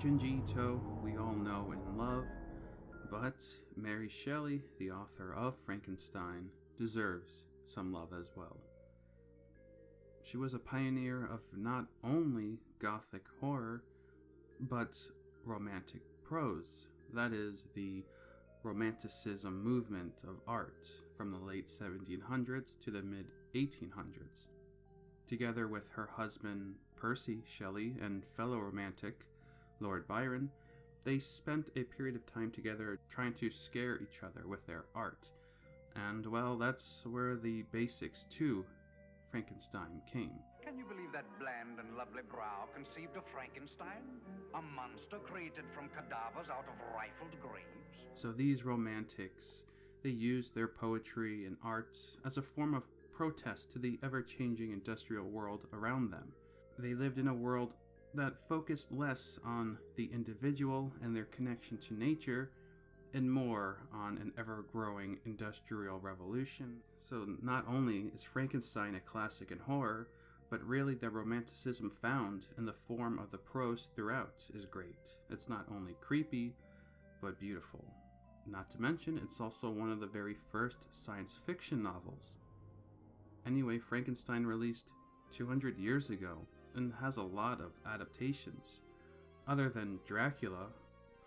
Junji Ito we all know and love, but Mary Shelley, the author of Frankenstein, deserves some love as well. She was a pioneer of not only Gothic horror, but romantic prose, that is, the Romanticism movement of art from the late 1700s to the mid-1800s. Together with her husband Percy Shelley and fellow romantic Lord Byron, they spent a period of time together trying to scare each other with their art. And, well, that's where the basics to Frankenstein came. Can you believe that bland and lovely brow conceived a Frankenstein? A monster created from cadavers out of rifled graves? So these romantics, they used their poetry and art as a form of protest to the ever-changing industrial world around them. They lived in a world that focused less on the individual and their connection to nature, and more on an ever-growing industrial revolution. So not only is Frankenstein a classic in horror, but really the romanticism found in the form of the prose throughout is great. It's not only creepy, but beautiful. Not to mention, it's also one of the very first science fiction novels. Anyway, Frankenstein released 200 years ago and has a lot of adaptations. Other than Dracula,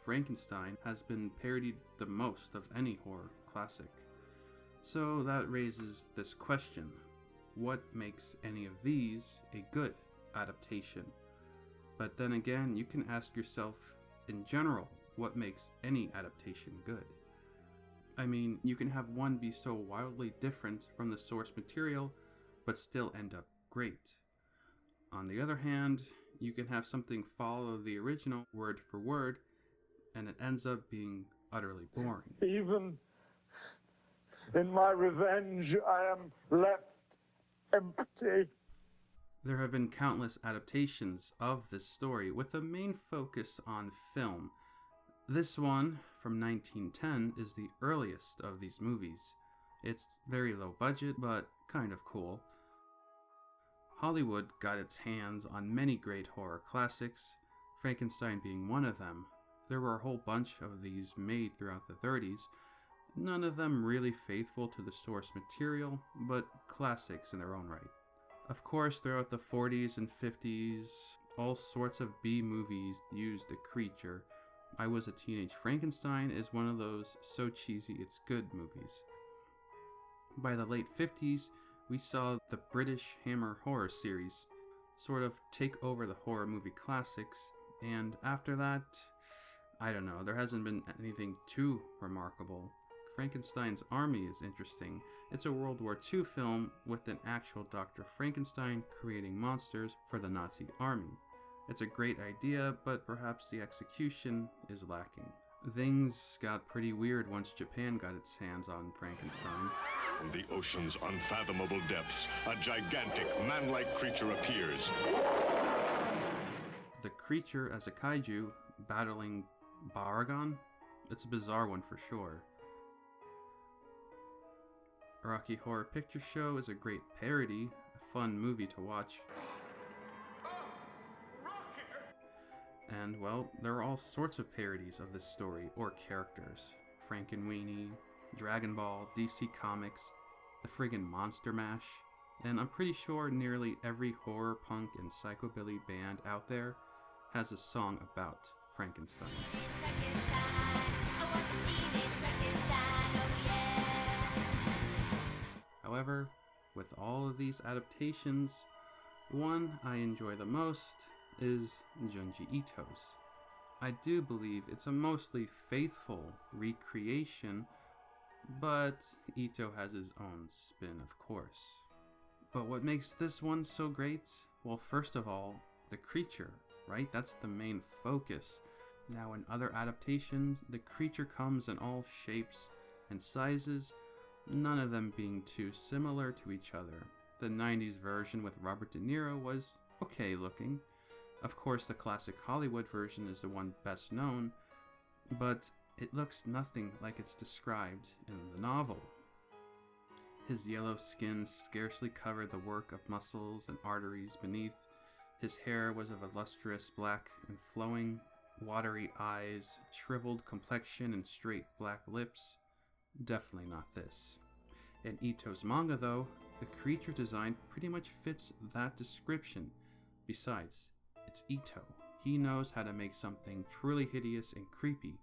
Frankenstein has been parodied the most of any horror classic. So that raises this question: what makes any of these a good adaptation? But then again, you can ask yourself, in general, what makes any adaptation good? I mean, you can have one be so wildly different from the source material, but still end up great. On the other hand, you can have something follow the original word for word, and it ends up being utterly boring. Even in my revenge, I am left empty. There have been countless adaptations of this story with a main focus on film. This one, from 1910, is the earliest of these movies. It's very low budget, but kind of cool. Hollywood got its hands on many great horror classics, Frankenstein being one of them. There were a whole bunch of these made throughout the 30s, none of them really faithful to the source material, but classics in their own right. Of course, throughout the 40s and 50s, all sorts of B-movies used the creature. I Was a Teenage Frankenstein is one of those so cheesy it's good movies. By the late 50s, we saw the British Hammer horror series sort of take over the horror movie classics, and after that, I don't know, there hasn't been anything too remarkable. Frankenstein's Army is interesting. It's a World War II film with an actual Dr. Frankenstein creating monsters for the Nazi army. It's a great idea, but perhaps the execution is lacking. Things got pretty weird once Japan got its hands on Frankenstein. From the ocean's unfathomable depths, a gigantic, man-like creature appears. The creature as a kaiju battling Baragon? It's a bizarre one for sure. Rocky Horror Picture Show is a great parody, a fun movie to watch. And, well, there are all sorts of parodies of this story or characters. Frankenweenie, Dragon Ball, DC Comics, the friggin' Monster Mash, and I'm pretty sure nearly every horror punk and psychobilly band out there has a song about Frankenstein. However, with all of these adaptations, one I enjoy the most is Junji Ito's. I do believe it's a mostly faithful recreation, but Ito has his own spin, of course. But what makes this one so great? Well, first of all, the creature, right? That's the main focus. Now, in other adaptations, the creature comes in all shapes and sizes, none of them being too similar to each other. The 90s version with Robert De Niro was okay looking. Of course, the classic Hollywood version is the one best known, but it looks nothing like it's described in the novel. His yellow skin scarcely covered the work of muscles and arteries beneath. His hair was of a lustrous black and flowing, watery eyes, shriveled complexion, and straight black lips. Definitely not this. In Ito's manga, though, the creature design pretty much fits that description. Besides, it's Ito. He knows how to make something truly hideous and creepy,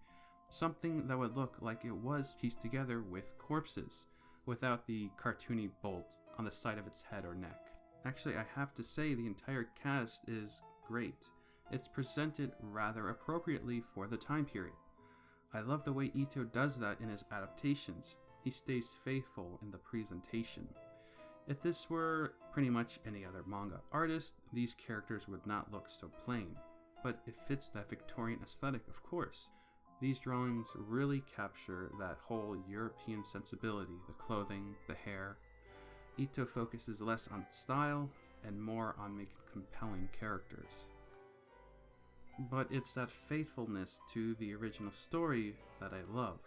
something that would look like it was pieced together with corpses, without the cartoony bolt on the side of its head or neck. Actually, I have to say the entire cast is great. It's presented rather appropriately for the time period. I love the way Ito does that in his adaptations. He stays faithful in the presentation. If this were pretty much any other manga artist, these characters would not look so plain. But it fits that Victorian aesthetic, of course. These drawings really capture that whole European sensibility, the clothing, the hair. Ito focuses less on style and more on making compelling characters. But it's that faithfulness to the original story that I love.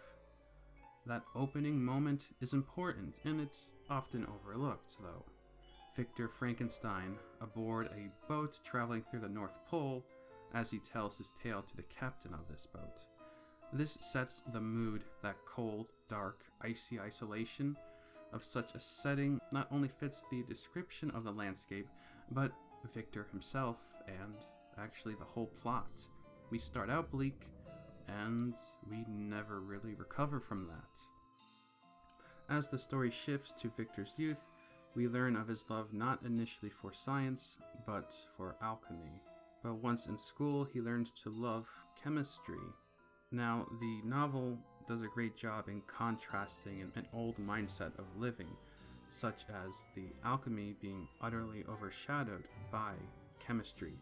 That opening moment is important, and it's often overlooked, though. Victor Frankenstein, aboard a boat traveling through the North Pole, as he tells his tale to the captain of this boat. This sets the mood. That cold, dark, icy isolation of such a setting not only fits the description of the landscape, but Victor himself and actually the whole plot. We start out bleak, and we never really recover from that. As the story shifts to Victor's youth, we learn of his love not initially for science, but for alchemy. But once in school, he learns to love chemistry. Now, the novel does a great job in contrasting an old mindset of living, such as the alchemy being utterly overshadowed by chemistry,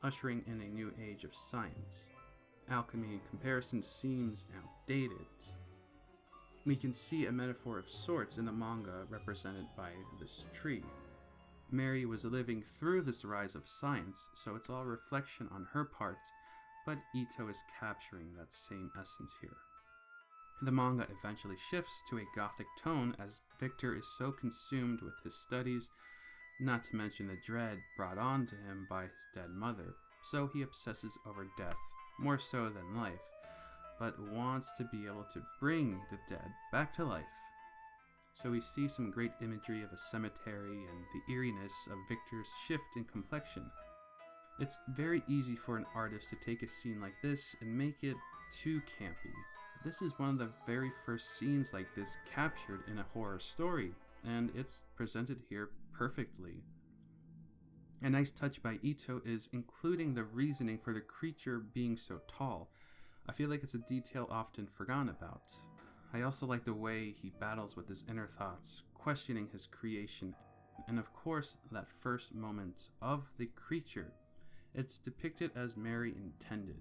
ushering in a new age of science. Alchemy in comparison seems outdated. We can see a metaphor of sorts in the manga represented by this tree. Mary was living through this rise of science, so it's all reflection on her part, but Ito is capturing that same essence here. The manga eventually shifts to a gothic tone as Victor is so consumed with his studies, not to mention the dread brought on to him by his dead mother, so he obsesses over death, more so than life, but wants to be able to bring the dead back to life. So we see some great imagery of a cemetery and the eeriness of Victor's shift in complexion. It's very easy for an artist to take a scene like this and make it too campy. This is one of the very first scenes like this captured in a horror story, and it's presented here perfectly. A nice touch by Ito is including the reasoning for the creature being so tall. I feel like it's a detail often forgotten about. I also like the way he battles with his inner thoughts, questioning his creation, and of course that first moment of the creature. It's depicted as Mary intended.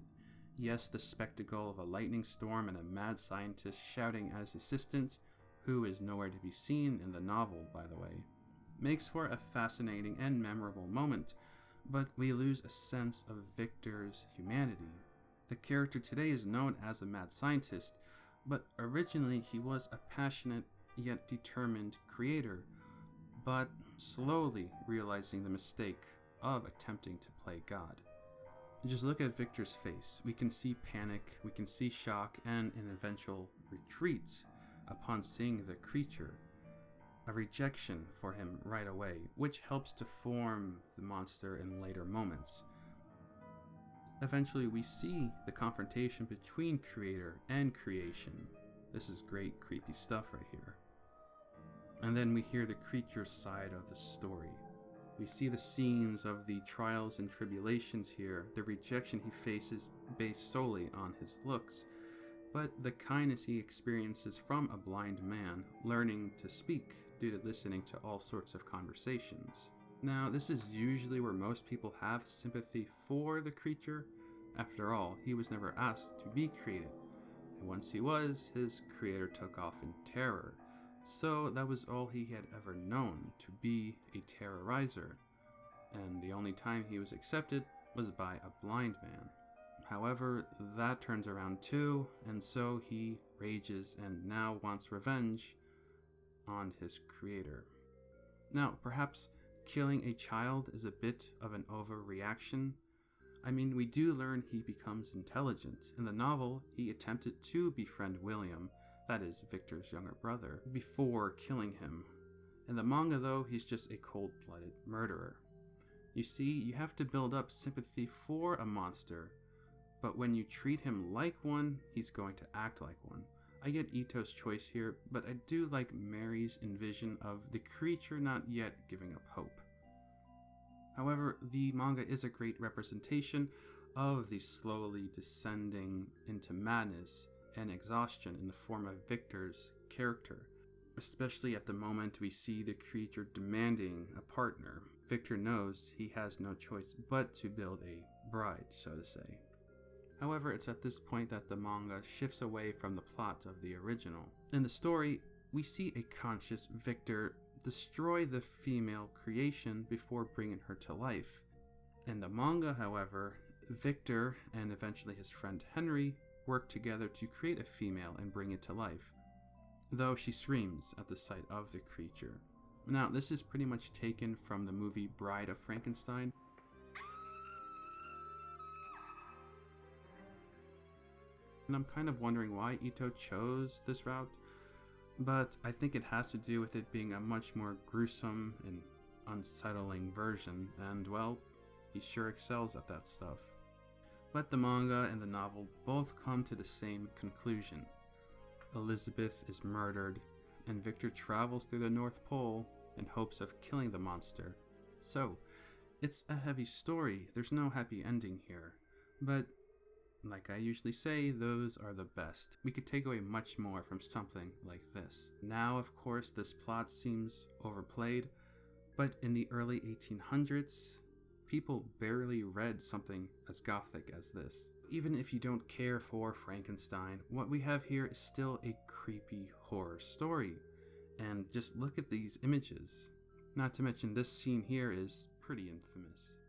Yes, the spectacle of a lightning storm and a mad scientist shouting at his assistant, who is nowhere to be seen in the novel, by the way, makes for a fascinating and memorable moment, but we lose a sense of Victor's humanity. The character today is known as a mad scientist, but originally he was a passionate yet determined creator, but slowly realizing the mistake of attempting to play God. Just look at Victor's face. We can see panic, we can see shock, and an eventual retreat upon seeing the creature. A rejection for him right away, which helps to form the monster in later moments. Eventually we see the confrontation between creator and creation. This is great creepy stuff right here. And then we hear the creature's side of the story. We see the scenes of the trials and tribulations here, the rejection he faces based solely on his looks, but the kindness he experiences from a blind man learning to speak due to listening to all sorts of conversations. Now, this is usually where most people have sympathy for the creature. After all, he was never asked to be created, and once he was, his creator took off in terror. So that was all he had ever known, to be a terrorizer, and the only time he was accepted was by a blind man. However, that turns around too, and so he rages and now wants revenge on his creator. Now, perhaps killing a child is a bit of an overreaction. I mean, we do learn he becomes intelligent. In the novel, he attempted to befriend William, that is, Victor's younger brother, before killing him. In the manga, though, he's just a cold-blooded murderer. You see, you have to build up sympathy for a monster, but when you treat him like one, he's going to act like one. I get Ito's choice here, but I do like Mary's envision of the creature not yet giving up hope. However, the manga is a great representation of the slowly descending into madness and exhaustion in the form of Victor's character, especially at the moment we see the creature demanding a partner. Victor knows he has no choice but to build a bride, so to say. However, it's at this point that the manga shifts away from the plot of the original. In the story, we see a conscious Victor destroy the female creation before bringing her to life. In the manga, however, Victor and eventually his friend Henry work together to create a female and bring it to life, though she screams at the sight of the creature. Now, this is pretty much taken from the movie Bride of Frankenstein. And I'm kind of wondering why Ito chose this route, but I think it has to do with it being a much more gruesome and unsettling version, and well, he sure excels at that stuff. But the manga and the novel both come to the same conclusion. Elizabeth is murdered, and Victor travels through the North Pole in hopes of killing the monster. So, it's a heavy story, there's no happy ending here, but like I usually say, those are the best. We could take away much more from something like this. Now, of course, this plot seems overplayed, but in the early 1800s, people barely read something as gothic as this. Even if you don't care for Frankenstein, what we have here is still a creepy horror story. And just look at these images. Not to mention this scene here is pretty infamous.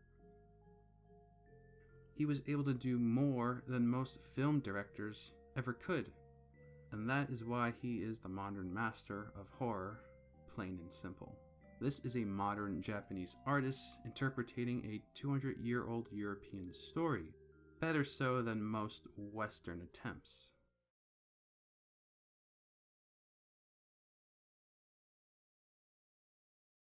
He was able to do more than most film directors ever could, and that is why he is the modern master of horror, plain and simple. This is a modern Japanese artist interpreting a 200-year-old European story, better so than most Western attempts.